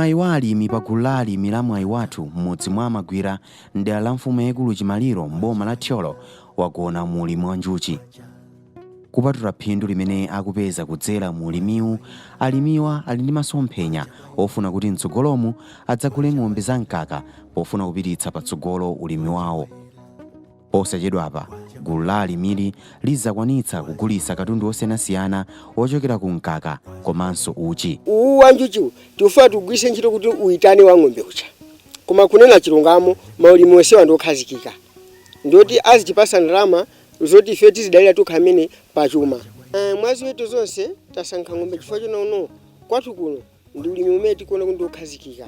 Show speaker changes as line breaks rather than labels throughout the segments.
mwayi wa alimi pa gulu la alimi la mwayi wathu m'mudzi mwa Magwira m'dera la mfumu yaikulu Chimaliro m'boma la Thyolo wagona mu ulimi wa njuchi. Kupatula phindu limene akupeza kudzera mu ulimiwu, alimiwa ali ndi masomphenya ofuna kuti mtsogolomu adzagule ng'ombe za mkaka pofuna kupititsa patsogolo ulimi wawo. Posachedwapa gulu la alimili lizakwanitsa kugulitsa katundu osiyanasiyana ochokera ku mkaka komanso uchi.
Wa njuchi tifuna tugwiritse ntchito kuti uitane wa ng'ombe ucha. Koma kunena chilungamo maulimi onse ndokhazikika. Ndoti azitipasa ndalama zoti ife tizidalira tukhamene pachuma. Mwazi wetu zonse tasankha ng'ombe chifukwa chino kwathu kuno ndi ulimi umene tikuona kuti ndokhazikika.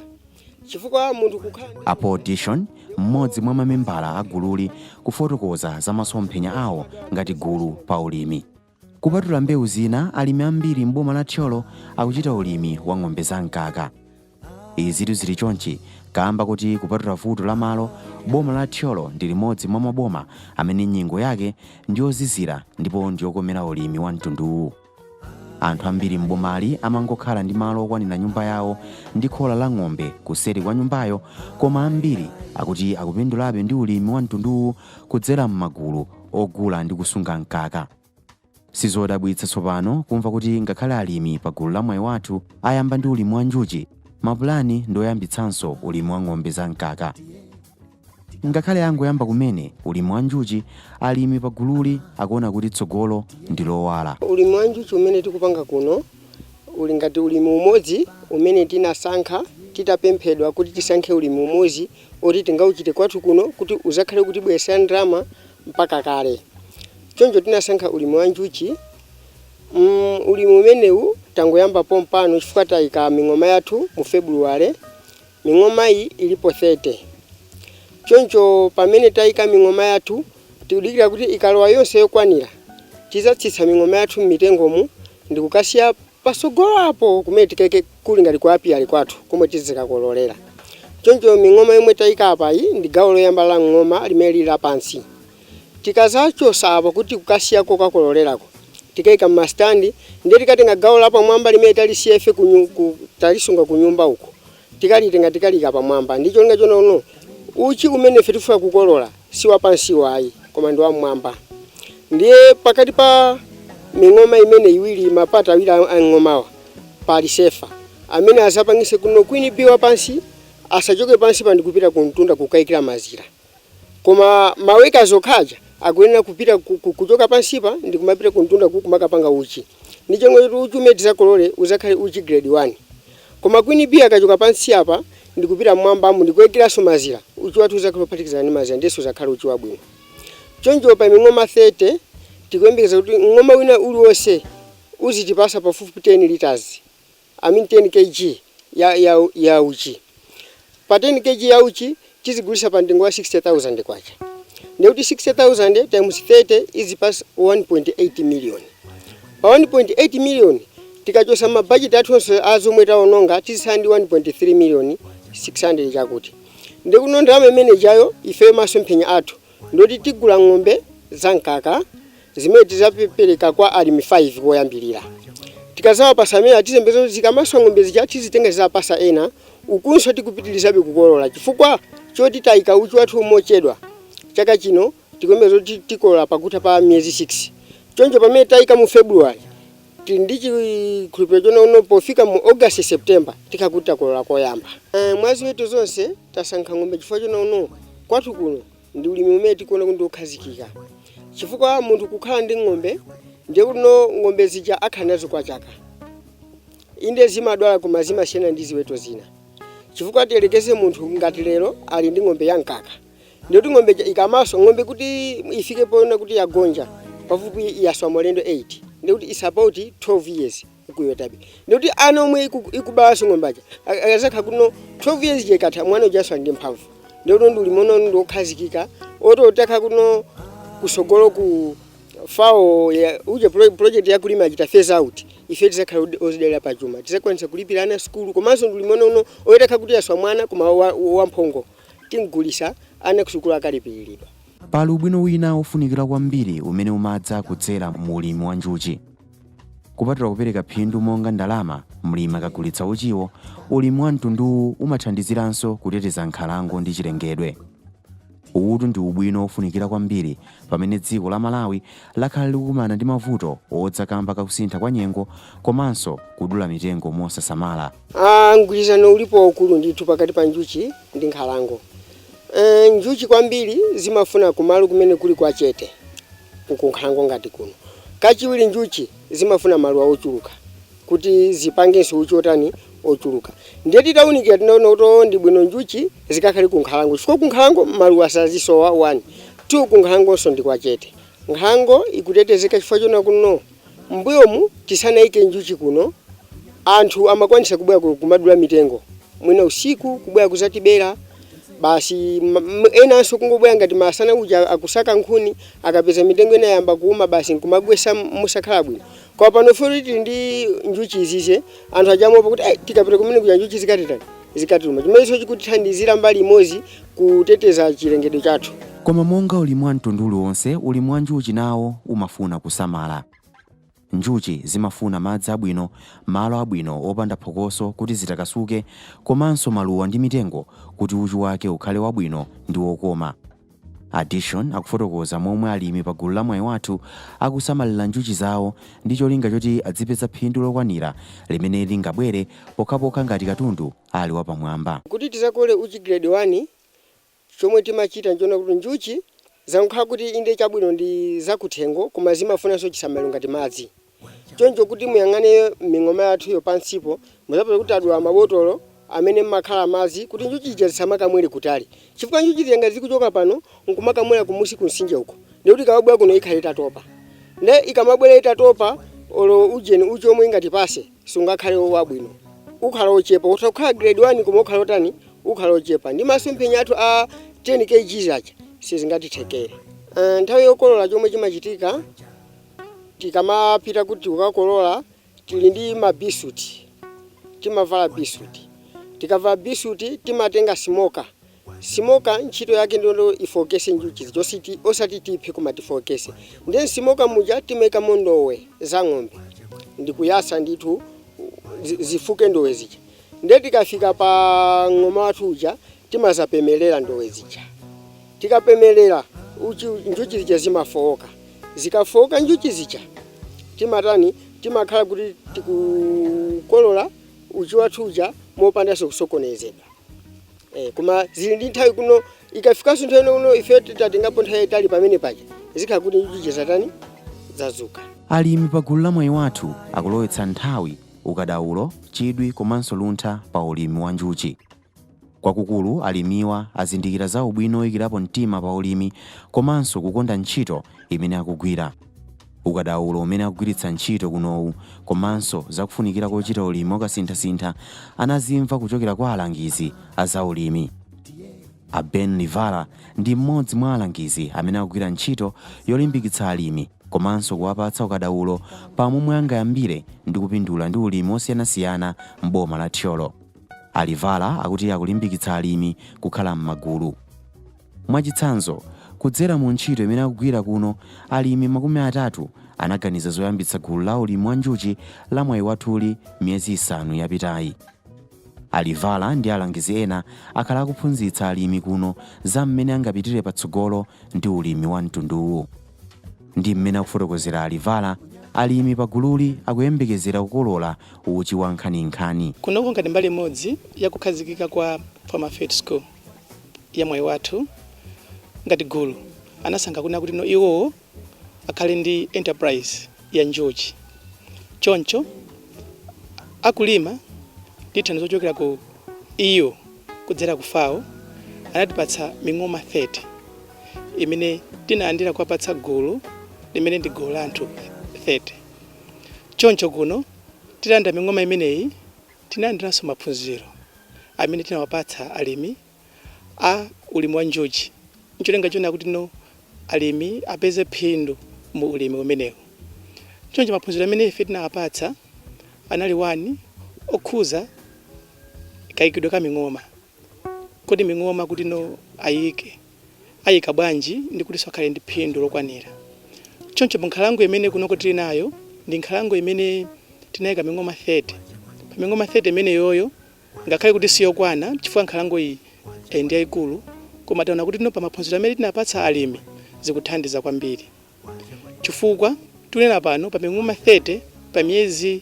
Chifukwa munthu kukhala
Apo Dishon, mmodzi mwa mamembala a gululi, kufotokoza za masomphenya awo ngati gulu pa ulimi. Kupatula mbewu zina, alimi ambiri m'boma la Thyolo akuchita ulimi wa ng'ombe za mkaka. Izi zili chonchi kamba kuti kupatula vuto la malo, boma la Thyolo ndi limodzi mwa maboma amene nyengo yake ndiyozizira ndipo ndiyokomera ulimi wa mtunduwu. Anthu ambiri m'bomali amangokhala ndi malo okwanira nyumba yawo ndi khola la ng'ombe kuseri kwa nyumbayo, koma ambiri akuti akupindulabe ndi ulimi wa mtunduwu kudzera m'magulu ogula ndi kusunga mkaka. Sizodabwitsa tsopano kumva kuti ngakhale alimi pa gulu la mwayi wathu ayamba ndi ulimi wa njuchi, mapulani ndoyambitsanso ulimi wa ng'ombe za mkaka. Ngakhale angoyamba kumene ulimi wa njuchi, alimi pa gululi akuona kuti tsogolo ndi lowala.
Ulimi wa njuchi umene tikupanga kuno uli ngati ulimi umodzi umene tinasankha titapemphedwa kuti tisankhe ulimi umodzi oti tingauchite kwathu kuno kuti uzakhale kuti bwesa ndalama mpaka kale. Choncho tinasankha ulimi wa njuchi. Ulimi umenewu tangoyamba pompano chifukwa tayika ming'oma yathu mu February. Ming'oma iyi ilipo 30. Choncho pamene tayika ming'oma yathu tikudikira kuti ikalowa yonse yokwanira tizatsitsa ming'oma yathu m'mitengomu ndi kukasiya pasogolo apo kumene tikeke kuli ngati kwa api ali kwathu komwe tizikakololera. Choncho ming'oma yomwe tayika apa iyi ndi gawo loyamba la ng'oma limene lili lapansi. Tikazachosa apo kuti kukasiya kokakololerako tikayika m'mastandi ndiye tikatenga gawo lapamwamba limene talisiya ife talisunga ku nyumba uko tikalitenga tikalika pamwamba. Ndicho linga chono uchi umene ife tifuna kukolola si wapansi wayi koma ndi wamwamba. Ndiye pakati pa ming'oma imene iwiri mapata awiri a ng'omawa pali sefa amene azapangise kuno kwini biwa pansi asachoke pansi pa ndikupita ku mtunda kukayikira mazira. Koma maweka zokhaja akuyenera kupita kuchoka pansipa ndi kumapita ku mtunda kumakapanga uchi. Ndicho ngoti uchi umene tizakolole uzakhale uchi grade 1. Koma kwini biwa akachoka pansi apa ndikupita mwambamo ndikuyikiraso mazira. Uchi wathu uzakhala uphatikizana ndi mazira ndiso uzakhala uchi wabwino. Choncho pa ming'oma 30 tikuyembekeza kuti ng'oma wina uliwonse uzitipasa pafupi 10 liters. 10 kg ya uchi. Pa 10 kg ya uchi tizigulisa pa mtengo wa 60,000 kwacha. Ndikuti 60,000 times 30 izipasa 1.8 million. Pa 1.8 million tikachosa mabudget athu onse azomwe taononga tizisandi 1.3 million 600 chakuti. Ndikuno ndalama imene jayo ife masomphenya athu ndoti tigula ng'ombe za mkaka zimene tizapereka kwa alimi 5 koyambilira. Tikazawa pasamira tizembezo zikamaswa ng'ombe zija tizitenga zapasa ena ukunso tikupitilizabe kukolola chifukwa choti tayika uchi wathu mochedwa. Chaka chino tikuyembekeza kuti tikolola pakuti pa miyezi 6. Choncho pamene tayika mu February ndichi khulupiriro chono pofika mu August September tikakuti kolola koyamba. Mwazi wetu zonse tasankha ng'ombe chifukwa chono kwathu kuno ndi ulimi umene tikuona kuti ndokhazikika. Chifukwa munthu kukhala ndi ng'ombe ndiye kuti ng'ombe zija akhala nazo kwa chaka. Inde zimadwala koma zimasiyana ndi ziweto zina. Chifukwa tiyerekeze munthu ngati lero ali ndi ng'ombe ya mkaka. Ndiye kuti ng'ombe ikamaso ng'ombe kuti ifike pona kuti yagonja pafupi yaswa molendo 8. Ndiye kuti is about 12 years kuyotabe. Ndiye kuti ana omwe ikubalaso ng'ombaja akazakha kuno 12 years jekatha mwana ujaswa ndi mphamvu. Ndiye kuti ulimi uno ndokhazikika ototaka kuno kusogolo ku FAO ya uje project ya kulima achita phase out. Ife tizakhala ozidalira pachuma tizakwanisa kulipira ana skulu komanso ulimi uno oyetaka kuti yaswa mwana koma wamphongo tingulisa ana kusukulu akalipiridwa.
Pali ubwino wina ofunikira kwambiri umene umadza kudzera mu ulimi wa njuchi. Kupatula kupereka phindu monga ndalama, mlimi akagulitsa uchiwo, ulimi wa mtunduwu umathandiziranso kuteteza nkhalango ndi chilengedwe. Uwu ndi ubwino ofunikira kwambiri pamene dziko la Malawi lakhala likukumana ndi mavuto odzakamba kakusintha kwa nyengo komanso kudula mitengo mosasamala.
Mgwirizano ulipo ukulu ndithu pakati pa njuchi ndi nkhalango. Njuchi kwambiri zimafuna kumalo kumene kuli kwa chete kunkhalango ngati kuno. Kachiwiri njuchi zimafuna maluwa ochuluka kuti zipangenso uchotani ochuluka. Ndiye titawunikira tinaona kuti ndi bwino njuchi zikakhale kunkhalango. Chifukwa kunkhalango maluwa sazisowa 1, 2 kunkhalangonso ndi kwa chete. Nkhalango ikutetezeka chifukwa chona kuno mbuyomu tisanayike njuchi kuno anthu amakwanisa kubwera kumadula mitengo. Mwina usiku kubwera kuzatibera basi enanso kungobwera ngati masana uja akusaka nkhuni akapeza mitengo ina yamba kuuma basi nkumagwesa musakhala bwino. Kwa pano furiti ndi njuchi izize anthu ajamopa kuti tikapita kumene kuja njuchi zikatituma. Chimenecho chikutithandizira mbali imodzi kuteteza chilengedwe chathu.
Koma monga ulimi wa mtundu wonse, ulimi wa njuchi nawo umafuna kusamala. Njuchi zimafuna madzi abwino, malo abwino opanda phokoso kuti zitakasuke, komanso maluwa ndi mitengo kuti uchi wake ukhale wabwino ndi wokoma. Addition akufotokoza momwe alimi pa gulu la Mwayi Wathu akusamalira njuchi zawo ndi cholinga choti adzipeza phindu lokwanira limene lingabwere pokhapokha ngati katundu ali wapamwamba.
Kuti tizakole uchi grade 1, chomwe timachita nchona kuti njuchi zankhala kuti inde chabwino ndi zakuthengo koma zimafunanso chisamaliro ngati madzi. Choncho kuti muyang'ane ming'oma yathu yo pansipo muzapeza kuti adula mabotolo amene makhala madzi kuti njuchi zisamakamwere kutali. Chifukwa njuchi ziyanga zikuchoka pano nkumakamwera kumusi kunsinje uko. Ndiye kuti ikabwera kuno ikhale itatopa. Ndiye ikamabwera itatopa olo ujeni uchi omwe ngati pase sungakhale wabwino. Ukhala ochepa utakhala grade 1 koma ukhala otani ukhala ochepa. Ndi masomphenya athu a 10 kg acha sizingatithekere. Nthawi yokolola chomwe chimachitika tikamapita kuti ukakolola tili ndi mabisuti. Timavala bisuti. Tikavala bisuti timatenga smoker. Smoker ntchito yake ndio ifokese njuchi zositi osati tiphe koma tifokese. Ndiye smoker muja timeka mondowe za ng'ombe. Ndikuyasa ndithu zifuke ndowe zija. Ndiye tikafika pa ng'oma wathu uja timazapemelera ndowe zija. Tikapemelera njuchi zija zimafoka. Zikafoka njuchi zija timatani timakhala kuti tikukolola uchi wathu uja mopandanso kusokonezedwa. Koma zili ndi nthawi kuno ikafikanso nthawi kuno ife titatengapo nthawi itali pamene paja zikhala kuti njuchi zatani zazuka.
Alimi pa gulu la Mwayi Wathu akulowetsa nthawi, ukadaulo, chidwi komanso luntha pa ulimi wa njuchi. Kwakukulu alimiwa azindikira za ubwino oyikirapo mtima pa ulimi komanso kukonda ntchito imene akugwira. Ukadaulo umene akugwiritsa ntchito kunowu komanso zakufunikira kochita ulimi okasinthasintha anazimva kuchokera kwa alangizi a za ulimi. Ben Livala ndi mmodzi mwa alangizi amene akugwira ntchito yolimbikitsa alimi komanso kuwapatsa ukadaulo pamomwe angayambire ndi kupindula ndi ulimi osiyanasiyana m'boma la Thyolo. Alivala akuti akulimbikitsa alimi kukhala m'magulu. Mwachitsanzo, kudzera mu ntchito imene akugwira kuno, alimi 30 anaganiza zoyambitsa gulu la ulimi wa njuchi la Mwayi Wathuli miyezi 5 yapitayi. Alivala ndi alangizi ena akhala akuphunzitsa alimi kuno za mmene angapitire patsogolo ndi ulimi wa mtunduwu. Ndi mmene akufotokozera Alivala, alimi pa gululi akuyembekezera kukolola uchi wa nkhaninkhani.
Kunoko ngati mbali imodzi yakukhazikika kwa Farmer Field School ya Mwayi Wathu ngati gulu anasankha kuna kuti no iwo akhale ndi enterprise ya njuchi. Choncho akulima ndithandizo zochokera ku iyo kudzera ku FAO anatipatsa ming'oma 30 imene tinaandira kuwapatsa gulu limene ndi gulu la anthu 30. Choncho kuno tilanda ming'oma imeneyi tinaandiranso maphunziro amene tinawapatsa alimi a ulimi wa njuchi. Ncholenga chona kuti no alimi apeze phindu mu ulimi umenewu. Choncho maphunziro amene ife tinawapatsa anali 1 okhuza kayikidwe ka ming'oma. Kodi ming'oma kuti no ayika bwanji ndi kuti sakhale ndi phindu lokwanira. Choncho mu nkhalango imene kuno kuti nayo ndi nkhalango imene tinayika ming'oma 30. Pa ming'oma 30 imene yoyo ngakhale kuti siyokwana chifukwa nkhalango iyi ndi yayikulu, koma taona kuti pa maphunziro amene tinapatsa alimi zikuthandiza kwambiri. Chifukwa tunena pano pa ming'oma 30 pa miyezi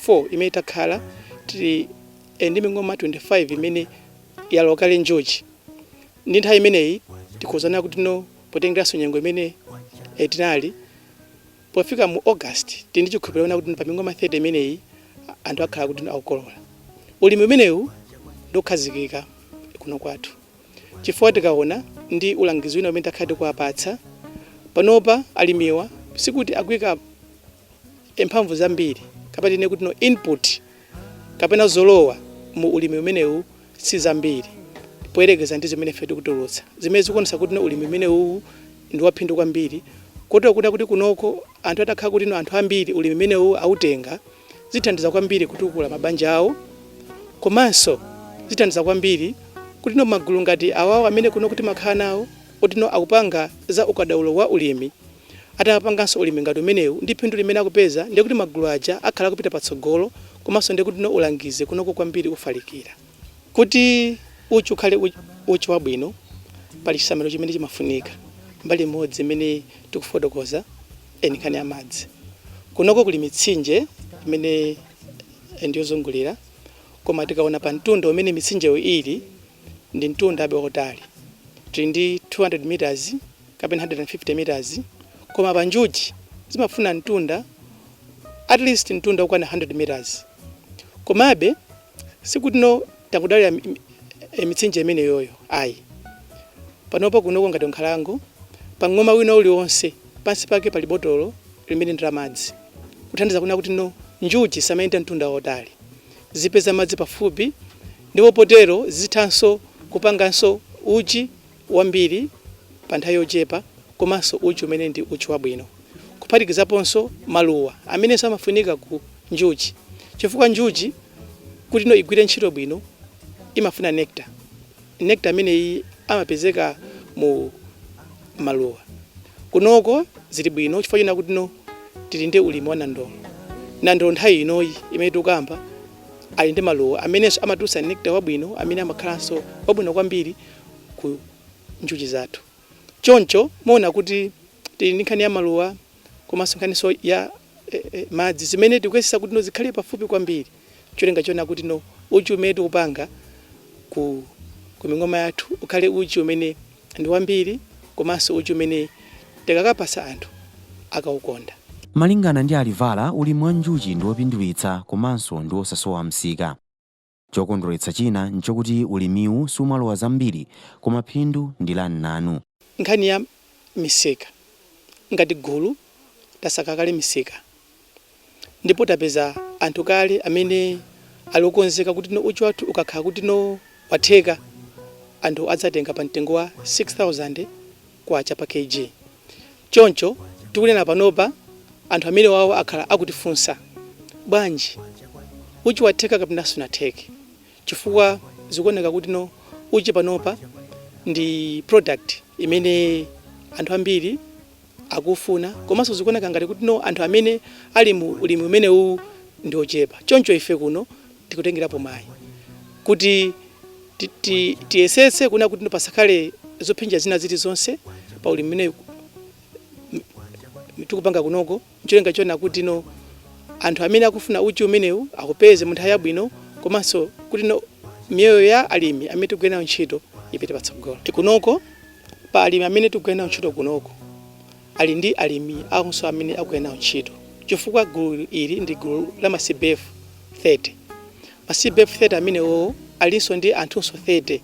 4 imene takhala tili ndi ming'oma 25 imene yalokale njuchi. Ndi nthawi imeneyi tikuzana kuti potengeranso nyengo imene tinali pofika mu August tindi chikhulupiriro kuti pa ming'oma 30 imeneyi anthu akhala kuti akukolola. Ulimi umenewu ndokhazikika kuno kwathu chifukwa tikaona ndi ulangizi wina umene takhala tikuwapatsa panopa alimiwa sikuti akuyika mphamvu zambiri kapena tine kuti input kapena zolowa mu ulimi umenewu si zambiri poyerekeza ndi zimene ife tikutulutsa, zimene zikuonesa kuti ulimi umenewu ndi waphindu kwambiri, kotero kuti kunoko anthu atakhala kuti anthu ambiri ulimi umenewu autenga zithandiza kwambiri kutukula mabanja awo, komanso zithandiza kwambiri kuti magulu ngati awawo amene kuno kuti makhala nawo kuti akupanga za ukadaulo wa ulimi atapanganso ulimi ngati umenewu ndi phindu limene akupeza ndiye kuti magulu aja akhala kupita patsogolo, komanso ndiye kuti ulangize kunoko kwambiri ufalikira. Kuti uchi ukhale uchi wabwino pali chisamiro chimene chimafunika mbali imodzi imene tikufotokoza nkhani ya madzi. Kunoko kuli mitsinje imene ndiyozungulira, koma tikaona pa mtunda umene mitsinjeyo ili ndi mtunda abe otali tili ndi 200 meters kapena 150 meters, koma pa njuchi zimafuna mtunda at least mtunda ukwana 100 meters. Komabe sikuti takudalira mitsinje imene yoyo ayi. Panopo kunoko ngati nkhalango pa ng'oma wina uliwonse pansi pake pali botolo limene ndi la madzi kuthandiza kuna kuti njuchi samayenda mtunda otali zipeza madzi pafupi, ndipo potero zithanso kupanganso uchi wambiri pa nthawi yochepa, komanso uchi umene ndi uchi wabwino. Kuphatikizaponso maluwa amene samafunika ku njuchi, chifukwa njuchi kuti igwire ntchito bwino imafuna nectar. Nectar amene amapezeka mu maluwa. Kunoko zili bwino chifukwa china kuti tili ndi ulimi wa nandolo. Nandolo nthawi inoyi imene tukamba ali ndi maluwa amenenso amatulutsa nectar wabwino amene amakhalanso wabwino kwambiri ku njuchi zathu. Choncho muona kuti tili ndi nkhani ya maluwa komanso nkhaniso ya madzi zimene tikuyesesa kuti zikhale pafupi kwambiri, cholinga chona kuti uchi umene tikupanga ku ming'oma yathu ukhale uchi umene ndi wambiri, komanso uchi umene tikakapasa anthu akaukonda.
Malingana ndi Alivala, ulimi wa njuchi ndi wopindulitsa komanso ndi wosasowa msika. Chokondweretsa china nchokuti ulimiwu sumalowa zambiri koma phindu ndi la nanu.
Nkhani ya misika ngati gulu tasaka kale misika, ndipo tapeza anthu kale amene aliokonzeka kuti uchi wathu ukakhala kuti watheka anthu adzatenga pa mtengo wa 6,000 kwacha pa kg. Choncho tikunena panopa anthu amene wawo akhala akutifunsa bwanji uchi watheka kapena sunatheke, chifukwa zikuoneka kuti uchi panopa ndi product imene anthu ambiri akufuna, komanso zikuoneka ngati kuti anthu amene ali mu ulimi umenewu ndi ochepa. Choncho ife kuno tikutengerapo mayi kuti tiyesetse kuna kuti pasakhale zophinja zina zilizonse pa ulimi umenewu tikupanga kunoko, cholinga chona kuti anthu amene akufuna uchi umenewu akupeze mu nthawi yabwino, komanso kuti miyoyo ya alimi amene tikugwira nawo ntchito ipite patsogolo. Kunoko pa alimi amene tikugwira nawo ntchito kunoko ali ndi alimi akonso amene akugwira nawo ntchito, chifukwa gulu ili ndi gulu la ma CBF 30. Ma CBF 30 amenewo alinso ndi anthunso 30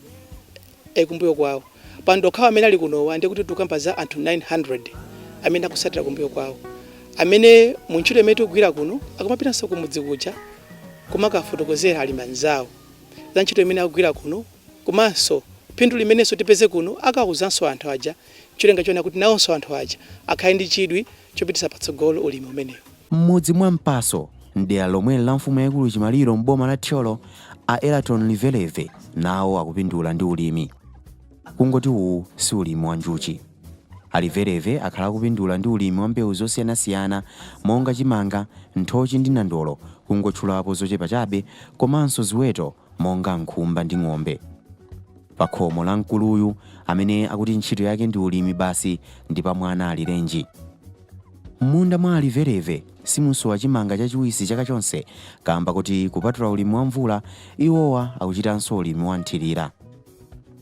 kumbuyo kwawo. Pandokhawa amene ali kunowa ndi kuti tukamba za anthu 900 amene akusatira kumbuyo kwawo, amene mu ntchito imene tikugwira kuno akumapitanso kumudzi kuja kumakafotokozera alimi anzawo za ntchito imene akugwira kuno, komanso phindu limenenso tipeze kuno akawuzanso anthu aja, cholinga chona kuti nawonso anthu aja akhale ndi chidwi chopitisa patsogolo ulimi umenewu.
Mmodzi mwa mpaso mdera lomwe la mfumu yaikulu Chimaliro m'boma la Thyolo, a Elaton Liveleve nawo akupindula ndi ulimi. Kungoti uwu si ulimi wa njuchi. Alivereve akhala kupindula ndi ulimi wa mbewu zosiyanasiyana monga chimanga, nthochi ndi nandolo, kungotchulapo zochepa chabe, komanso ziweto monga nkhumba ndi ng'ombe. Pa khomo la mkuluyu amene akuti ntchito yake ndi ulimi basi ndi pa mwana ali Lenji. M'munda mwa Alivereve simunsowa chimanga chachiwisi chaka chonse, kamba kuti kupatula ulimi wa mvula iwowa akuchitanso ulimi wa nthirira.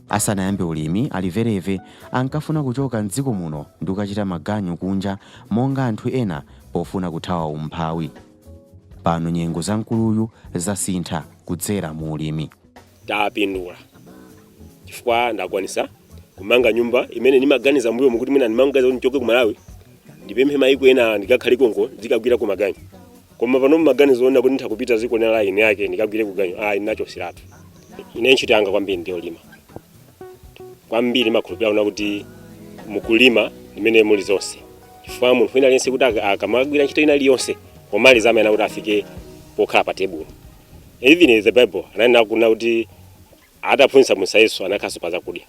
Asanayambe ulimi, Alivereve ankafuna kuchoka m'dziko muno ndi kukachita maganyu kunja monga anthu ena pofuna kuthawa umphawi. Pano nyengo za mkuluyu zasintha kudzera mu ulimi.
Tapindula chifukwa ndakwanisa kumanga nyumba imene nimaganiza mbuyo mukuti mwina nimangaza kuti nchoke ku Malawi ndipemphe maiko ena ndikakhale konko ndikagwira ku maganyu. Koma pano maganizo ona kuti ntakupita ziko na line yake ndikagwire ku ganyu inacho siratu. Ine ntchito yanga kwambiri ndi olima. Kwambiri makhulupirira una kuti mukulima imene muli zonse. Chifukwa munthu ina aliyense kuti akamagwira ntchito ina iliyonse pomaliza amene kuti afike pokhala pa tebulo. Even the Bible ananena kuti adaphunzitsa Musa Yesu anakhaso pa zakudya.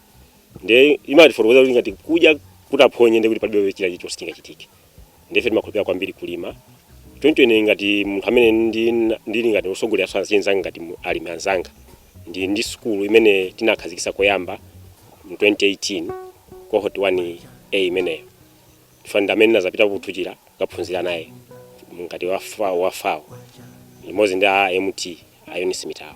Ndiye imatifotokoza kuti ngati kudya kutaphonye ndi kuti palibe china chilichonse chingachitike. Ndiye makhulupirira kwambiri kulima. Choncho ine ngati munthu amene ndili ngati osogolera sansi nzanga ngati alimi anzanga. Ndi school imene tinakhazikisa koyamba mu 2018 cohort 1A imeneyo. Fundamenti nazapita kutuchira kaphunzira naye ngati wafawo. Imozi ndi MT Ion Smitawo.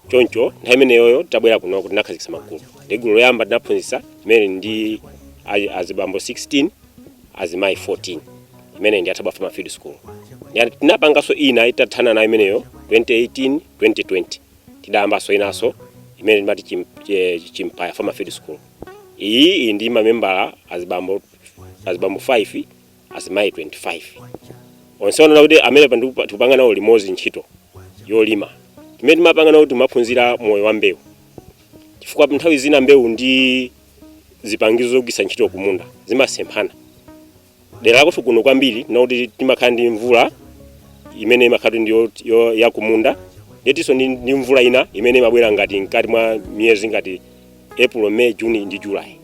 Choncho nthawi imeneyo tabwera kuno kuti nakhazikisa magulu. Ndi gulu loyamba tinaphunzitsa imene ndi azibambo 16 azimayi 14 imene ndi Ataba Farmer Field School. Tinapangaso ina itathana nayo imeneyo 2018 2020 tidayambaso inaso imene timati Chimpaya Farmer Field School. Iyi ndi mamembala azibambo 5 azimayi 25. Onseona kuti amene tupanga nawo limozi ntchito yolima. Timene timapanga nawo timaphunzira moyo wa mbewu. Chifukwa nthawi zina mbewu ndi zipangizo zogwisa ntchito kumunda zimasemphana. Dera lako kuno kwambiri nakuti timakhala ndi mvula imene imakhala ndi ya kumunda. Ndiyetinso ndi mvula ina imene imabwera ngati nkati mwa miyezi ngati April, May, June ndi July.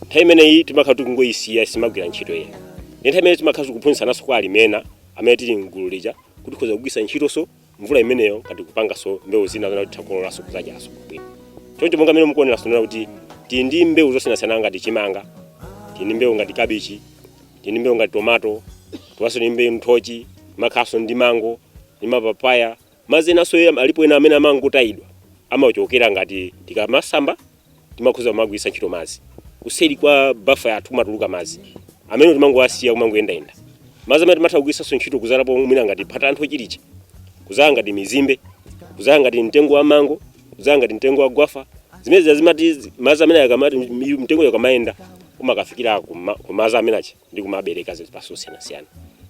Nthawi imeneyi timakhala tikungoyisiya simagwira ntchito ina. Ndi nthawi imene timakhala tikuphunzitsa naso kwa alimena amene tili mgulu lija kuti khoza kugwisa ntchitonso mvula imeneyo ngati kupangaso mbewu zina zona kuti takololanso kudzajanso kubwino. Choncho monga amene mukuonera sonera kuti tili ndi mbewu zosiyanasiyana ngati chimanga, tili ndi mbewu ngati kabichi, tili ndi mbewu ngati tomato, tuwaso ndi mbewu nthochi, makhaso ndi mango, ndi mapapaya. Mazinaso alipo ena amene amangotayidwa amachokera ngati tikamasamba timakhoza kumagwisa ntchito mazi. Kuseri kwa bafa yathu matuluka mazi amene timangowasiya kumangoyendayenda. Mazi amene timatha kugwisanso ntchito kuzalapo mwina ngati phata ntho chilichi, kuzala ngati mizimbe, kuzala ngati mtengo wa mango, kuzala ngati mtengo wa gwafa. Zimene zazimati mazi amene akamati mtengo yakamayenda umakafikira ku mazi amene achi ndi kumabereka zipaso siyana.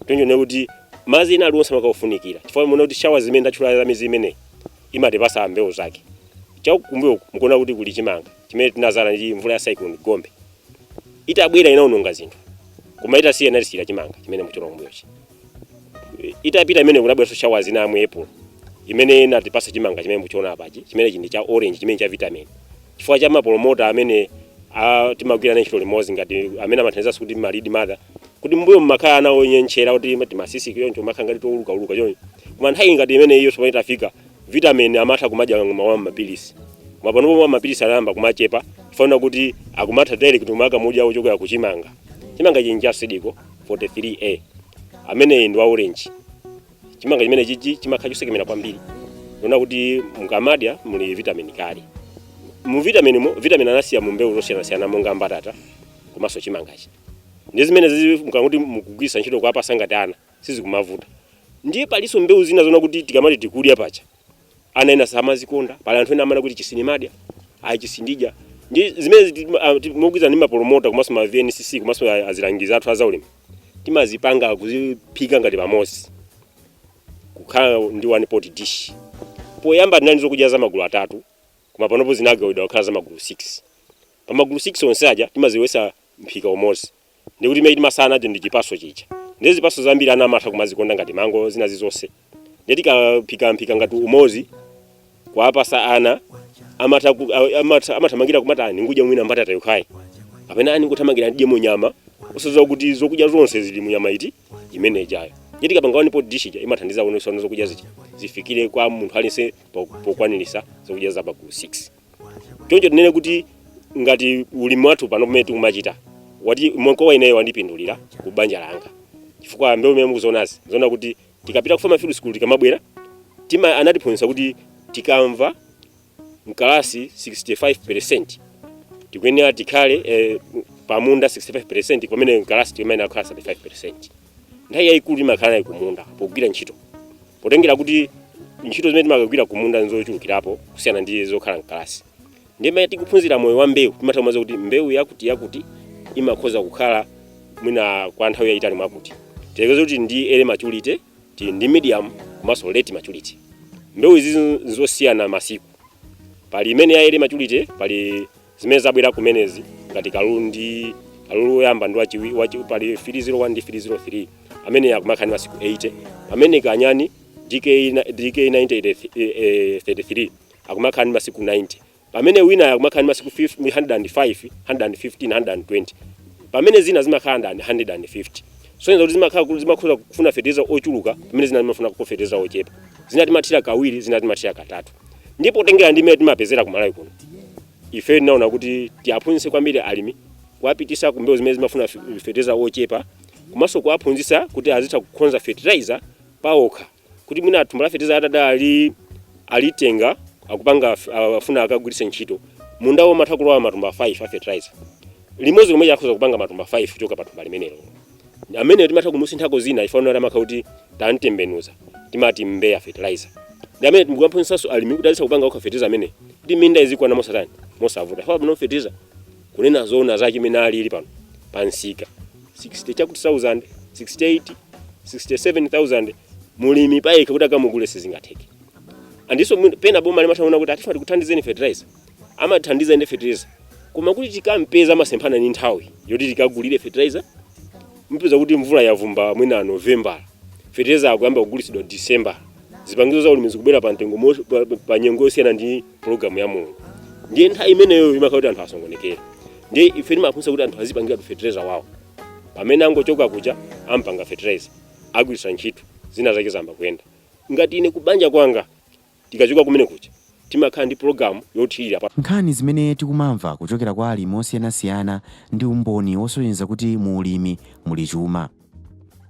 Tonjo ne kuti mazi ina aliwonse makafunikira. Chifukwa muona kuti shawa zimene ndachula za mizi imene imatipasa mbewu zake. Chakumbuyo mkuona kuti kuli chimanga chimene tinazala ndi mvula ya cyclone Gombe. Itabwera inaononga zinthu. Koma itasiya nalisira chimanga chimene mucholo kumbuyochi. Itapita imene kunabwera shawa zina amwepo imene inatipasa chimanga chimene muchiona apachi chimene chindi cha orange chimene cha vitamin. Chifukwa cha mapromota amene timagwira ntchito limodzi ngati amene amathandiza kuti malidi mother kuti mbuyo mmakhala anawo nyenchera kuti timasisi kuyonjo makhala ngati toluka chonyo. Koma nthawi ngati imene iyo sopano itafika vitamin amatha kumadya mwa mapilisi. Mapano mapilisi anayamba kumachepa chifukwa kuti akumatha direct kumaka mudya ochokera ku chimanga. Chimanga chinja sidiko 43A amene ndi wa orange. Chimanga chimene chichi chimakhala chosekemera kwambiri. Unaona kuti mukamadya muli vitamin kali. Mu vitamin anasiya mu mbewu zosiyanasiyana monga mbatata komanso chimangachi. Ndi zimene mukamuti mukugwisa ntchito kwa apa sangati ana sizikumavuta. Ndiye paliso mbewu zina zona kuti tikamati tikudya pacha ana ena samazikonda pala anthu ena amana kuti chisinimadya achisindija. Ndi zimene mugwiza ndi mapromota komanso ma VNCC komanso azilangiza athu azaulimi timazipanga kuziphika ngati pamosi kukhala ndi one pot dish. Poyamba ndinalizo kudya za magulu 3 koma panopo zinagawidwa kukhala za magulu 6. Pa magulu 6 onse aja timaziwesa mphika umosi. Ndi kuti meiti masana ndi chipaso chicha. Ndi zipaso zambiri ana amatha kumazikonda ngati mango zina zizonse. Ndi tikaphika ngati umozi kwa apa sa ana amathamangira kumatani ngudya mwina mbatata yokhayi apena ani ngothamangira ndiye mu nyama usazowa kuti zokudya zonse zili mu nyama iti imene ijayo yeti kapanga pot dish ija imathandiza kuno zokudya zichi zifikire kwa munthu alinse pokwanirisa zokudya za magulu 6 choncho tinene kuti ngati ulimi wathu pano kumene tikumachita wati mkowa ineyo wandipindulira ku banja langa chifukwa mbewu imene mukuzonazi zona kuti tikapita ku farm field school tikamabwera anatiphunzitsa kuti tikamva mkalasi 65% tikuyenera tikhale pamunda 65% pamene mkalasi timayenera kukhala 35%. Nthawi yayikulu imakhala nayo kumunda pogwira ntchito potengera kuti ntchito zimene timagwira kumunda nzochulukirapo kusiyana ndi zokhala mkalasi. Ndimene tikuphunzira moyo wa mbewu timatha kuti mbewu yakuti imakhoza kukhala mwina kwa nthawi yayitali mwakuti tiyerekeze kuti ndi early maturity ndi medium komanso late maturity. Mbewu izi nzosiyana masiku, pali imene ya early maturity pali zimene zabwera kumenezi ngati kalulu oyamba ndi pali 301 ndi 303 amene yakumakhala masiku 80, amene kanyani DK9033 akumakhala masiku 90, pamene wina yakumakhala masiku 105, 115, 120, pamene zina zimakhala 150. So nzo zimakhoza kufuna fertilizer ochuluka pamene zina zimafuna fertilizer ochepa, zina timathira kawiri, zina timathira katatu. Ndipo tengera ndimene timapezera kumalawi kuno ife naona kuti tiaphunzitse kwambiri alimi kuapitisa kumbewu zimene zimafuna fertilizer ochepa, komanso kuaphunzitsa kuti azitha kukonza fertilizer paokha, kuti mwina thumbala fertilizer atadali alitenga akupanga afuna akagwiritsa ntchito munda womatha kulowa matumba 5 a fertilizer limodzi lomwe yakhoza kupanga matumba 5 kuchoka pa thumba limenelo. Amene timatha kumusinthako zina ifanira makauti tantembenuza timati mbeya fertilizer. Ndi amene tikuaphunzitsanso alimi kuti azitha kupanga okha fertilizer amene kuti minda izikwana mosatani mosavuta. Fa bino fertilizer kunena zona za chimene ali pano pansika 60 chakuti 1000, 68, 67000 mulimi paika kuti akamugule sizingatheke. Andiso pena boma limathaona kuti atifa tikuthandizeni fertilizer amathandiza inde fertilizer koma kuti tikampeza masemphana ni nthawi yoti tikagulire fertilizer mpeza kuti mvula yavumba mwina November, fertilizer akuyamba kugulisidwa December, zipangizo za ulimi zikubwera pa mtengo pa nyengo yosiyana ndi program ya Mulungu. Ndiye nthawi imeneyo imakhala kuti anthu asongonekera. Ndiye ife timaphunzitsa kuti anthu azipangira fertilizer wawo pamene angochoka kuja ampanga fertilizer agwiritsa ntchito zina zake zamba kuyenda. Ngati ine kubanja kwanga tikachoka kumene kuja timakhala ndi program yothirira pa
nkhani zimene tikumamva kuchokera kwa alimi osiyanasiyana ndi umboni osonyeza kuti mu ulimi muli chuma.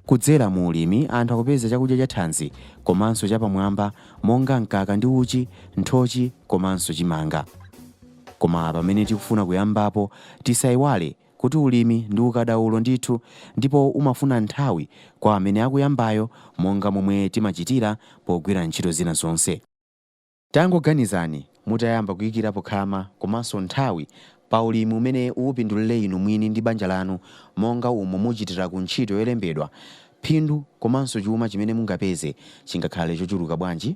Kudzera mu ulimi anthu akupeza chakudya cha thanzi komanso chapamwamba monga mkaka ndi uchi, nthochi komanso chimanga. Koma pamene tikufuna kuyambapo tisayiwale kuti ulimi ndi ukadaulo ndithu ndipo umafuna nthawi kwa amene akuyambayo monga momwe timachitira pogwira ntchito zina zonse. Tangoganizani mutayamba kuyikirapo khama komanso nthawi pa ulimi umene upindulire inu mwini ndi banja lanu monga umo muchitira ku ntchito yolembedwa, phindu komanso chuma chimene mungapeze chingakhale chochuluka bwanji.